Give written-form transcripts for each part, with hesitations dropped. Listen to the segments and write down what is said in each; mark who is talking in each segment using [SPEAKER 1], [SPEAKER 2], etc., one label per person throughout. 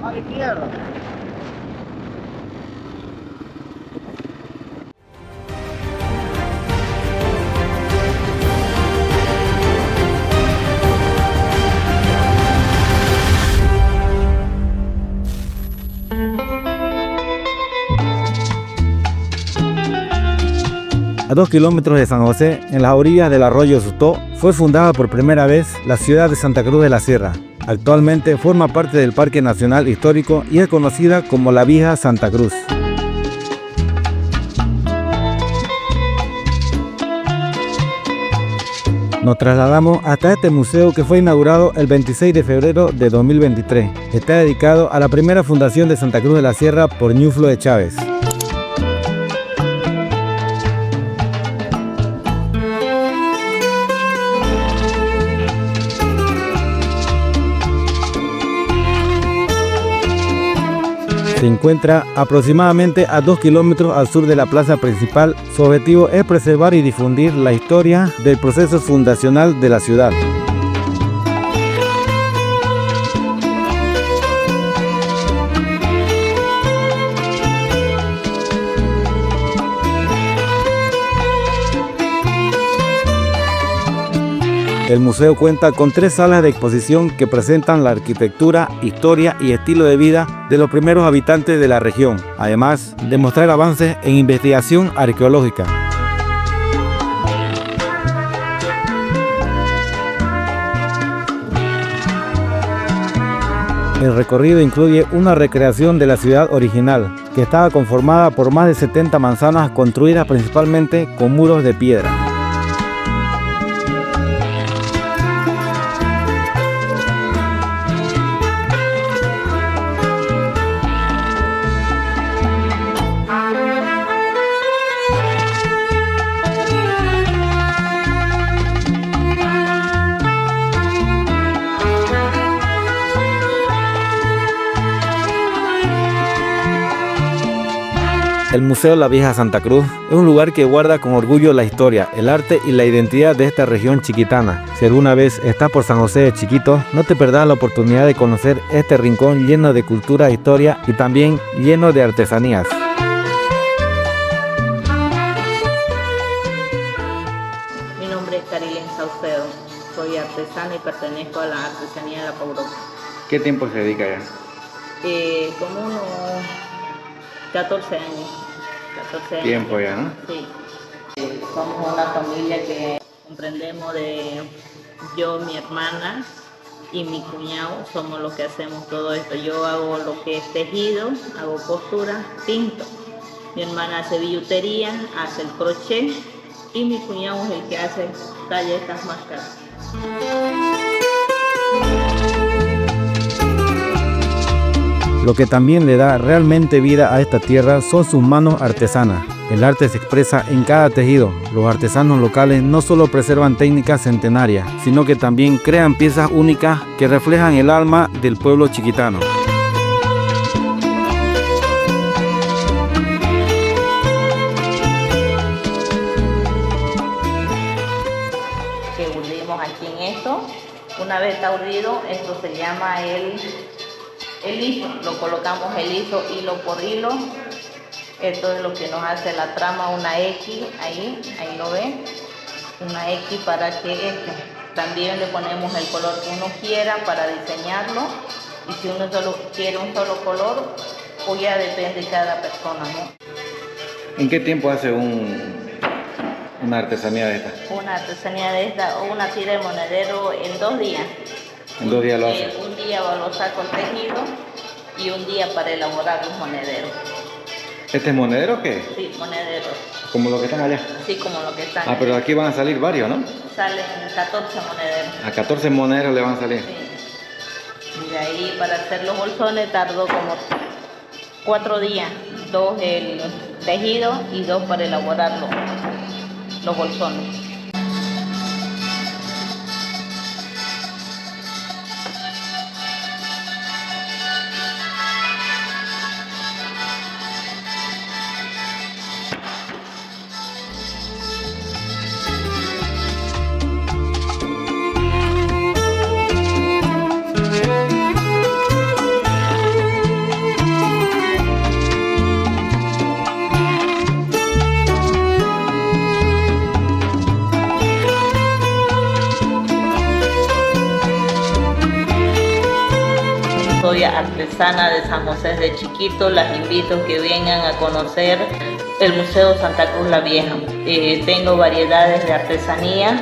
[SPEAKER 1] A la izquierda.
[SPEAKER 2] A 2 kilómetros de San José, en las orillas del arroyo Sutó, fue fundada por primera vez la ciudad de Santa Cruz de la Sierra. Actualmente forma parte del Parque Nacional Histórico y es conocida como la Vieja Santa Cruz. Nos trasladamos hasta este museo que fue inaugurado el 26 de febrero de 2023. Está dedicado a la primera fundación de Santa Cruz de la Sierra por Ñuflo de Chávez. Se encuentra aproximadamente a 2 kilómetros al sur de la plaza principal. Su objetivo es preservar y difundir la historia del proceso fundacional de la ciudad. El museo cuenta con 3 salas de exposición que presentan la arquitectura, historia y estilo de vida de los primeros habitantes de la región, además de mostrar avances en investigación arqueológica. El recorrido incluye una recreación de la ciudad original, que estaba conformada por más de 70 manzanas construidas principalmente con muros de piedra. El Museo La Vieja Santa Cruz es un lugar que guarda con orgullo la historia, el arte y la identidad de esta región chiquitana. Si alguna vez estás por San José de Chiquitos, no te perdas la oportunidad de conocer este rincón lleno de cultura, historia y también lleno de artesanías.
[SPEAKER 3] Mi nombre es Carilyn Saucedo, soy artesana y pertenezco a la artesanía de la Pauroca.
[SPEAKER 2] ¿Qué tiempo se dedica ya?
[SPEAKER 3] Como unos 14 años. 14 años.
[SPEAKER 2] Tiempo ya, ¿no?
[SPEAKER 3] Sí. Somos una familia que comprendemos de yo, mi hermana y mi cuñado, somos los que hacemos todo esto. Yo hago lo que es tejido, hago costura, pinto. Mi hermana hace billutería, hace el crochet y mi cuñado es el que hace talla estas máscaras.
[SPEAKER 2] Lo que también le da realmente vida a esta tierra son sus manos artesanas. El arte se expresa en cada tejido. Los artesanos locales no solo preservan técnicas centenarias, sino que también crean piezas únicas que reflejan el alma del pueblo chiquitano.
[SPEAKER 3] Que urdimos aquí en esto. Una vez está urdido, esto se llama el liso. Lo colocamos el liso hilo por hilo. Esto es lo que nos hace la trama, una X, ahí lo ven, una X para que también le ponemos el color que uno quiera para diseñarlo. Y si uno solo quiere un solo color, pues ya depende de cada persona, ¿no?
[SPEAKER 2] ¿En qué tiempo hace una artesanía de esta?
[SPEAKER 3] Una artesanía de esta o una tira de monedero en 2 días.
[SPEAKER 2] ¿En 2 días lo hace?
[SPEAKER 3] Un día lo saco el tejido y un día para elaborar los monederos.
[SPEAKER 2] ¿Este es monedero o qué?
[SPEAKER 3] Sí, monederos.
[SPEAKER 2] ¿Como lo que están allá?
[SPEAKER 3] Sí, como lo que están.
[SPEAKER 2] Ah, pero aquí van a salir varios, ¿no?
[SPEAKER 3] Salen 14 monederos.
[SPEAKER 2] A 14 monederos le van a salir.
[SPEAKER 3] Sí. Y de ahí para hacer los bolsones tardó como 4 días. 2 el tejido y 2 para elaborar los bolsones. soy artesana de San José de Chiquito. Las invito a que vengan a conocer el Museo Santa Cruz la Vieja. Tengo variedades de artesanía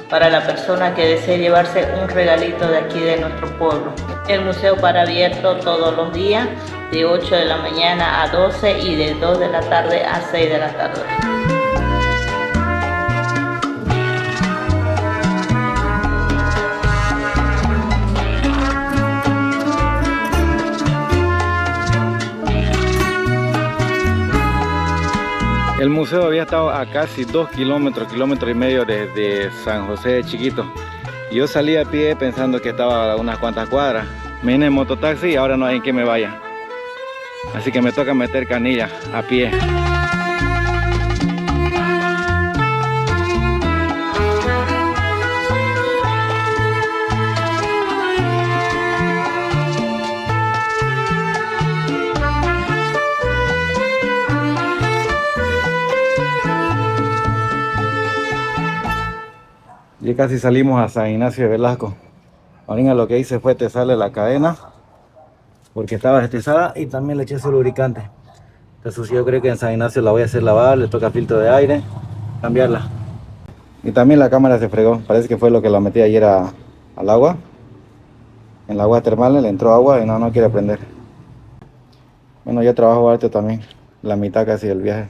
[SPEAKER 3] para la persona que desee llevarse un regalito de aquí de nuestro pueblo. El museo para abierto todos los días, de 8 de la mañana a 12 y de 2 de la tarde a 6 de la tarde.
[SPEAKER 2] El museo había estado a casi 2 kilómetros, kilómetro y medio desde San José de Chiquito. Yo salí a pie pensando que estaba a unas cuantas cuadras. Me vine en mototaxi y ahora no hay en qué me vaya. Así que me toca meter canilla a pie. Ya casi salimos a San Ignacio de Velasco. Ahorita lo que hice fue tesarle la cadena porque estaba destesada y también le eché su lubricante. Entonces yo creo que en San Ignacio la voy a hacer lavar, le toca filtro de aire, cambiarla. Y también la cámara se fregó, parece que fue lo que la metí ayer al agua. En la agua termal le entró agua y no quiere prender. Bueno, yo trabajo harto también, la mitad casi del viaje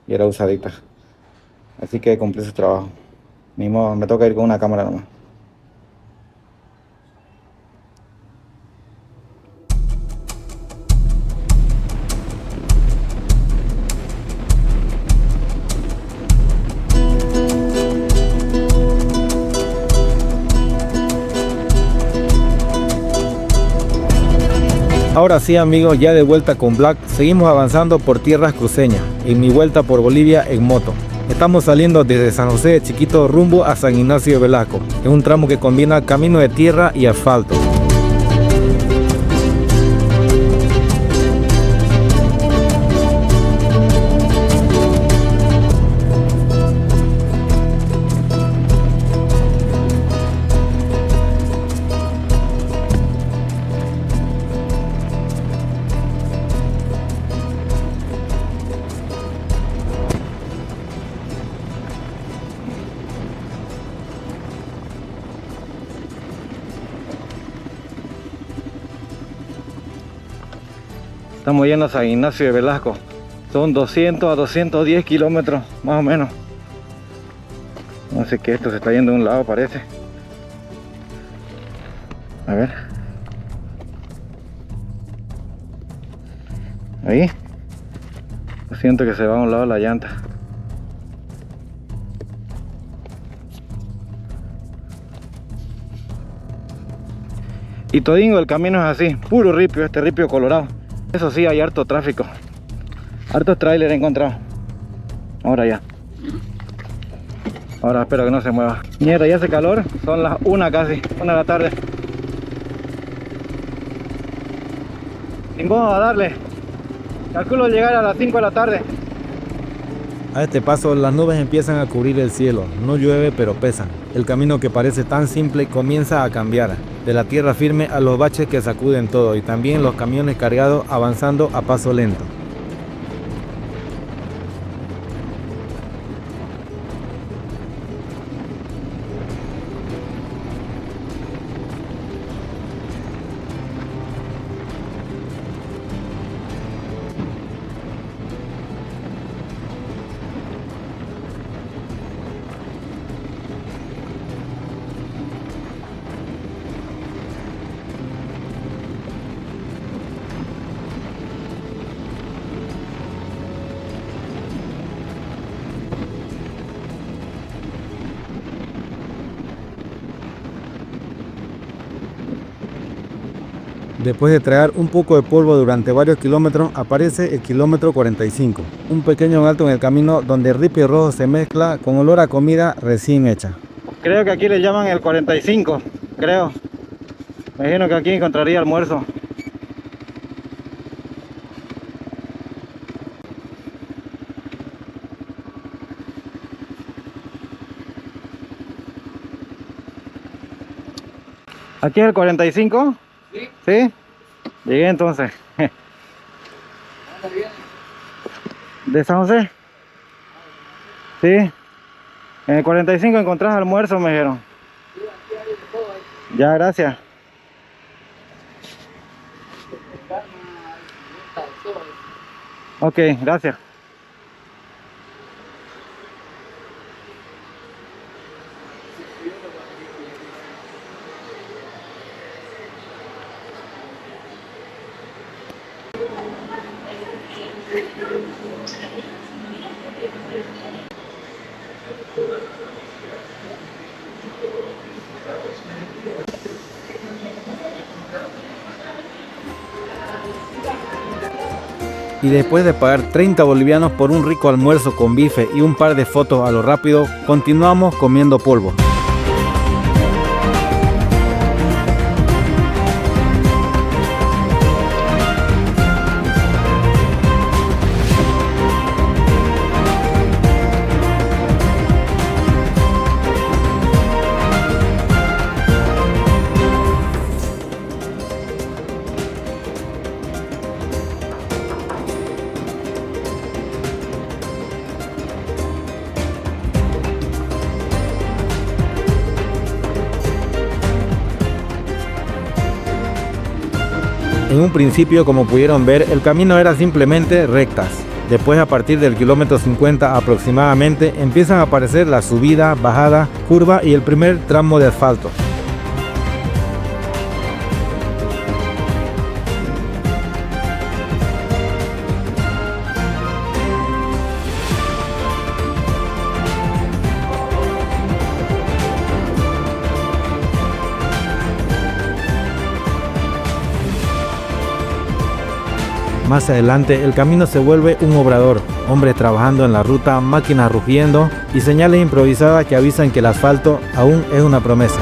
[SPEAKER 2] y era usadita. Así que cumplí su trabajo. Ni modo, me toca ir con una cámara nomás. Ahora sí amigos, ya de vuelta con Black, seguimos avanzando por tierras cruceñas, en mi vuelta por Bolivia en moto. Estamos saliendo desde San José de Chiquito rumbo a San Ignacio de Velasco. Es un tramo que combina camino de tierra y asfalto. Estamos yendo a San Ignacio de Velasco. Son 200 a 210 kilómetros, más o menos. No sé qué, esto se está yendo de un lado, parece. A ver. Ahí. Siento que se va a un lado la llanta. Y todingo el camino es así, puro ripio, este ripio colorado. Eso sí, hay harto tráfico. Hartos trailers he encontrado. Ahora ya. Ahora espero que no se mueva. Mierda, ya hace calor. Son las 1 casi, 1 de la tarde. Sin modo a darle. Calculo llegar a las 5 de la tarde. A este paso las nubes empiezan a cubrir el cielo. No llueve pero pesan. El camino que parece tan simple comienza a cambiar. De la tierra firme a los baches que sacuden todo y también los camiones cargados avanzando a paso lento. Después de traer un poco de polvo durante varios kilómetros, aparece el kilómetro 45. Un pequeño alto en el camino donde el ripio rojo se mezcla con olor a comida recién hecha. Creo que aquí le llaman el 45, creo. Me imagino que aquí encontraría almuerzo. ¿Aquí es el 45? Sí. ¿Sí? Llegué entonces. ¿De San José? Sí. En el 45 encontrás almuerzo, me dijeron. Ya, gracias. Ok, gracias. Y después de pagar 30 bolivianos por un rico almuerzo con bife y un par de fotos a lo rápido, continuamos comiendo polvo. En un principio, como pudieron ver, el camino era simplemente rectas. Después, a partir del kilómetro 50 aproximadamente, empiezan a aparecer la subida, bajada, curva y el primer tramo de asfalto. Más adelante el camino se vuelve un obrador, hombres trabajando en la ruta, máquinas rugiendo y señales improvisadas que avisan que el asfalto aún es una promesa.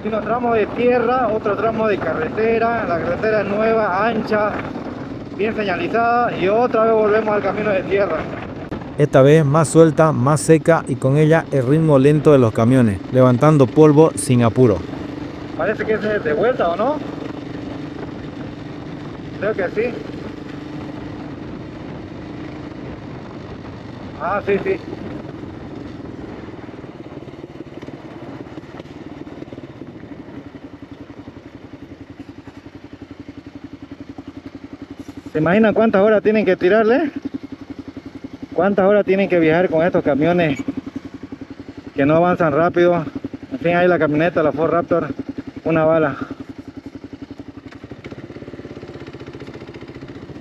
[SPEAKER 2] Un tramo de tierra, otro tramo de carretera. La carretera es nueva, ancha, bien señalizada, y otra vez volvemos al camino de tierra. Esta vez más suelta, más seca y con ella el ritmo lento de los camiones, levantando polvo sin apuro. Parece que es de vuelta, ¿o no? Creo que sí. Ah, sí, sí. ¿Se imaginan cuántas horas tienen que tirarle? ¿Cuántas horas tienen que viajar con estos camiones que no avanzan rápido? En fin, ahí la camioneta, la Ford Raptor, una bala.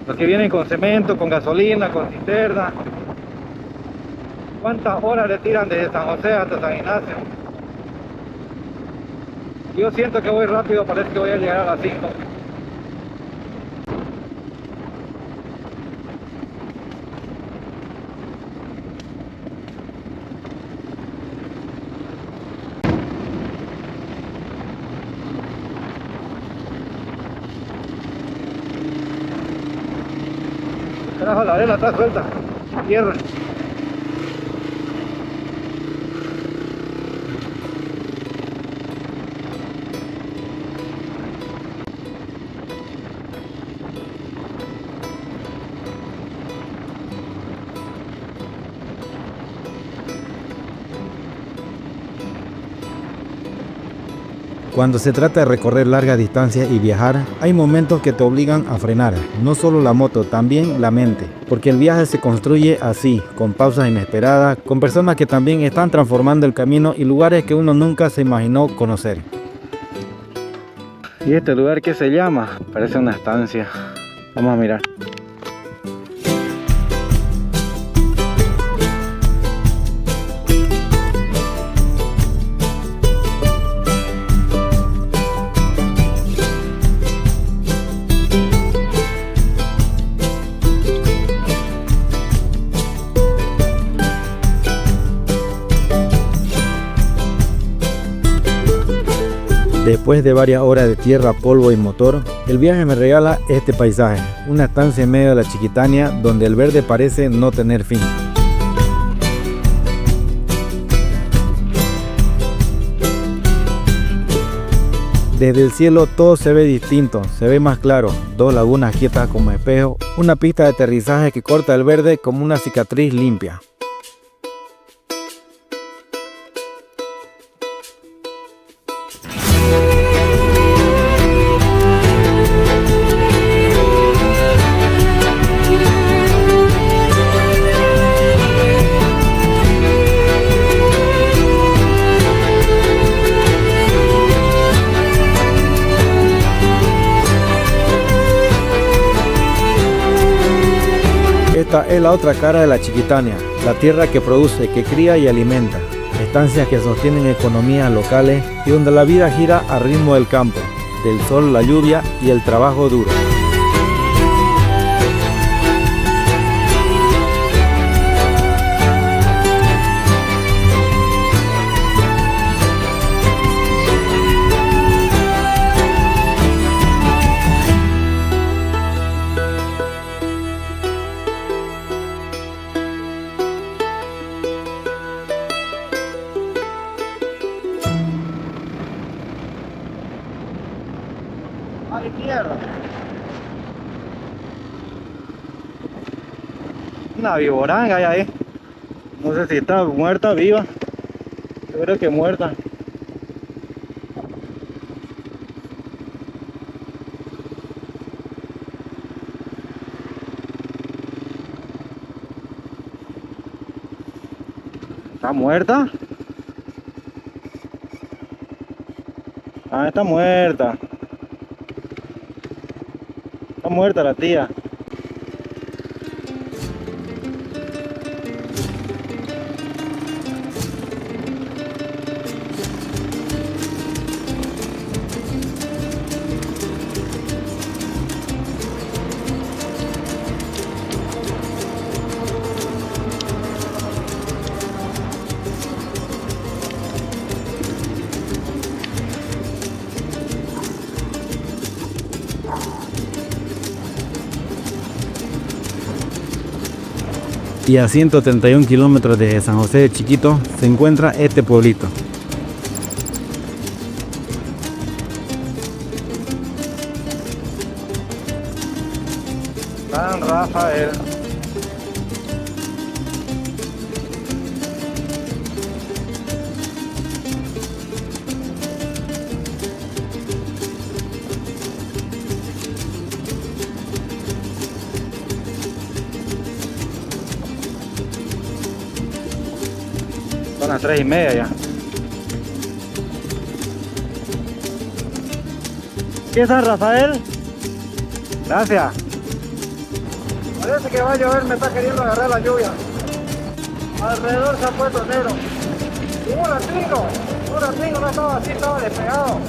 [SPEAKER 2] Los que vienen con cemento, con gasolina, con cisterna. ¿Cuántas horas le tiran desde San José hasta San Ignacio? Yo siento que voy rápido, parece que voy a llegar a las 5. Carajo, la arena está suelta, tierra. Cuando se trata de recorrer largas distancias y viajar, hay momentos que te obligan a frenar, no solo la moto, también la mente, porque el viaje se construye así, con pausas inesperadas, con personas que también están transformando el camino y lugares que uno nunca se imaginó conocer. ¿Y este lugar qué se llama? Parece una estancia. Vamos a mirar. Después de varias horas de tierra, polvo y motor, el viaje me regala este paisaje, una estancia en medio de la Chiquitania donde el verde parece no tener fin. Desde el cielo todo se ve distinto, se ve más claro, dos lagunas quietas como espejo, una pista de aterrizaje que corta el verde como una cicatriz limpia. Esta es la otra cara de la Chiquitania, la tierra que produce, que cría y alimenta, estancias que sostienen economías locales y donde la vida gira al ritmo del campo, del sol, la lluvia y el trabajo duro.
[SPEAKER 1] ¡Ay, tierra! Una viboranga hay ahí. No sé si está muerta, viva. Yo creo que muerta. ¿Está muerta? Ah, está muerta. Está muerta la tía.
[SPEAKER 2] Y a 131 kilómetros de San José de Chiquito se encuentra este pueblito.
[SPEAKER 1] San Rafael. Son las 3:30 ya. ¿Qué es San Rafael? Gracias. Parece que va a llover, me está queriendo agarrar la lluvia. Alrededor se ha puesto negro. Y un ratito no estaba así, estaba despegado.